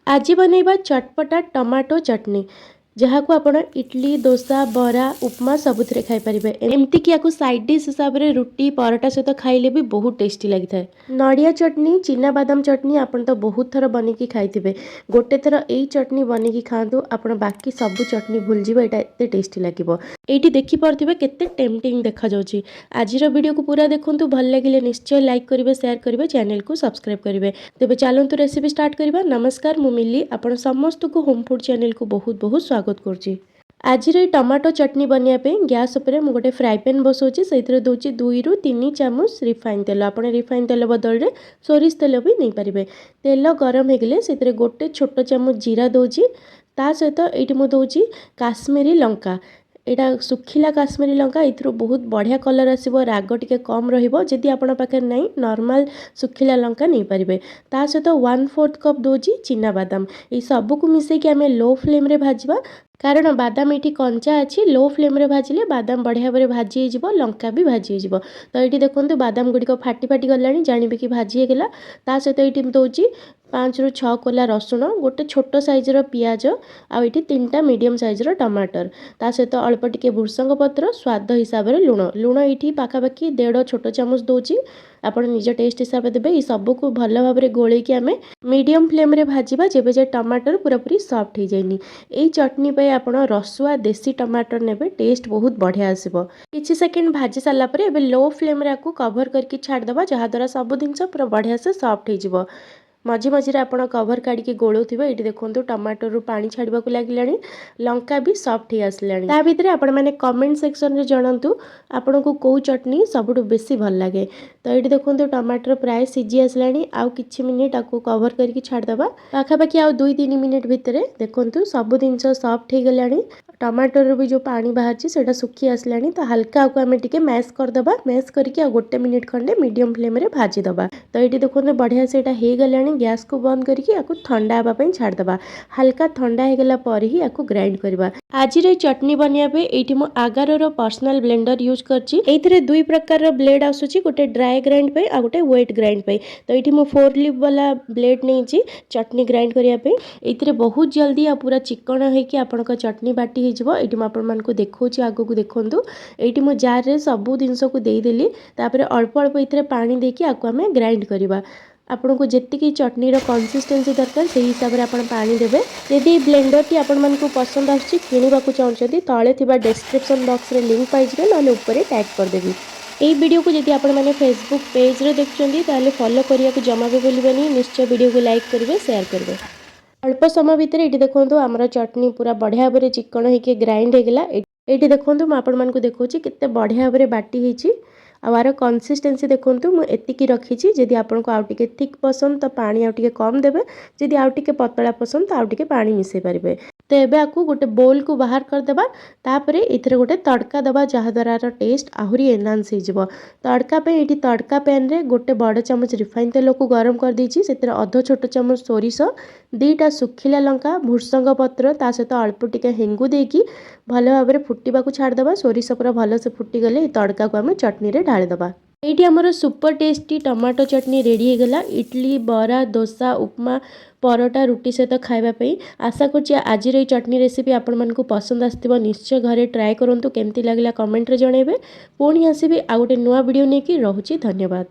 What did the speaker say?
आज बनैबा चटपटा टमाटो चटनी जहाँ को आपण इडली डोसा बरा उपमा सबुथ खाई पारे। एमती कि या साइड डिश हिसाब से रुटी परोटा सहित खाइले भी बहुत टेस्टी लगी था। नड़िया चटनी चिना बादाम चटनी आपन तो बहुत थर बनिकी खाई गोटे थर यही चटनी बनिकी खातु आप बाकी सब चटनी भूल जाए। यहाँ एत टेस्टी लगे ये देखिपे केते टेम्पटिंग देखा जाउची। आज वीडियो को पूरा देखूँ भल लगे निश्चय लाइक करेंगे शेयर करेंगे चैनल को सब्सक्राइब करेंगे। तेज चलतु रेसिपी स्टार्ट करवा। नमस्कार मु मिली आपण समस्त को होम फूड चैनल को बहुत बहुत स्वागत करुँची। आज टमाटो चटनी बनवाई गैस उपर मुझे गोटे फ्राए पैन बसाऊँगी से दूसरी 2 ରୁ 3 चामच रिफाइन तेल आप रिफाइन तेल बदल में सोरिष तेल भी नहीं पारे। तेल गरम होगले से गोटे छोट चामच जीरा दूची ता सहित ये मुझे दूची काश्मीरी लंका यहाँ सुखिला काश्मीरी लंका ये बहुत बढ़िया कलर आसो राग टिके कम रही आपण पाखे नहीं नॉर्मल सुखिला लंका नहीं पारे। ता सहित 1/4 कप दूची चिना बादाम ये सबको मिसेकी आम लो फ्लेम रे भाजवा कारण बादाम ये कंचा अच्छी लो फ्लेम रे भाजिले बादाम बढ़िया भाव भाजी हो लंका भी भाजी हो। तो ये देखो बादाम गुड़िक फाटी फाटी गला जानवे कि भाजी होगा। ता सहित ये दूची 5 ରୁ 6 कोला रसुण गोटे छोट साइजर पियाज आउ 3टा मीडियम साइजर टमाटर ता सहित अल्प टिके भृसंग पत्र स्वाद हिसाब से लुण लुण ये पाखापाखि 1.5 छोट चामच दूची आपण निज टेस्ट हिसाब से देवे। ये सबको भल भाव में गोलेकी आम मीडियम फ्लेम रे भाजवा जेबे जे टमाटर पूरा पूरी सॉफ्ट हो जाएनी। यही चटनी पे आपण रसुआ देसी टमाटर नेबे टेस्ट बहुत बढ़िया आसीबो। किछि सेकंड भाजी सारा पर एबे लो फ्लेम रे आपको कवर करके छाड़दबा जहाँ द्वारा सब जिनस पूरा बढ़िया से सॉफ्ट हो जिवो। मझे मझे आप कवर काढ़ी गोलौथे ये देखो टमाटर रू पानी छाड़ा लगे लंका भी सॉफ्ट हो आसलानी। ता भितर आपण मैंने कमेंट सेक्शन में जनातु आपन को कौ चटनी सबुठ बेसी भल लगे। तो ये देखो टमाटर प्राय सीझी आसलानी आउ किछि मिनिट आपको कवर करके छाड़दबा पाखापाखि आउ 2-3 मिनिट भितर देखो सब जिनस सॉफ्ट हो गलानी। टमाटर भी जो पानी बाहर से सुखी आसलानी तो हल्का आपको आम टे मैश करदबा मैश करके आ 1 मिनिट खंडे मीडियम फ्लेम रे भाजीदबा। तो ये देखो बढ़िया से हो गलानी गैस को बंद करके आपको ठंडा हाँपाई छाड़दबा हल्का ठंडा होगला पर ही आपको ग्राइंड करवा। आज चटनी बनवाई ये मु आगार पर्सनल ब्लेंडर यूज कर 2 प्रकार ब्लेड आसूची गोटे ड्राई ग्राइंड पे आ गोटे वेट ग्राइंड पे। तो ये मु 4 लीफ वाला ब्लेड नहीं चटनी ग्राइंड करने ये बहुत जल्दी आ पूरा चिकन होगी आपण चटनी बाटी ये आपको देखा आग को देखूँ ये मु जार रे सबू जिनस को देदेली अल्प अल्प ये पानी देकी आपको आम ग्राइंड करवा। आपन को जी चटनी कंसिस्टेंसी दरकार से हिसाब से आप पानी देवे। यदि ब्लेंडर टी आपण मानकु पसंद आछी किनिबा को चाहते तले थिबा डिस्क्रिप्शन बॉक्स रे लिंक पाइबे ना ऊपर टैग करदेवी। यही वीडियो को जब आपण मैंने फेसबुक पेज रे देखुछंती ताले फॉलो करिया को जमा भी भूलिबेनी। निश्चय वीडियो को लाइक करेंगे शेयर करेंगे। अल्प समय भितर ये देखो आमर चटनी पूरा बढ़िया भाव चिकन होकर ग्राइंड होगा। ये देखो मुझे देखा केते बढ़िया भाव बाटी होती आर कंसिस्टेंसी देखूँ मुझे रखी। जदि आपको आउ टिके थिक पसंद तो पानी आउ टिके कम देवे जदि आउ टिके पतला पसंद तो आउ टिके पानी मिसई पारे। तो ये आपको गोटे बोल को बाहर करदेबा तापर ये गोटे तड़का दबा जहाँ द्वारा टेस्ट आहरी एनहांस हो। तड़का पे ये तड़का पैन रे गोटे बड़ चामच रिफाइन तेल को गरम कर देछि से अध छोट चामच सोरिष 2टा सुखिला लंका भृसंग पत्र ता सहित अल्प टिके हेंगु देकी भल भाव में फुटिबा को छाड़दबा। सोरिष पूरा भल से फुटीगले तड़का को आम चटनी रे ढालीदबा। ये आमर सुपर टेस्टी टमाटो चटनी रेडी होगला इडली बरा डोसा उपमा परोटा रुटी सहित खावाई। आशा करुँच आज चटनी रेसिपी आपण मानकु पसंद आसथिबो। निश्चय घरे ट्राए करूँ केमती लगला कमेंट रे जणेबे। पुणी आसीबे आ गोटे नुआ वीडियो नेकी रहुची। धन्यवाद।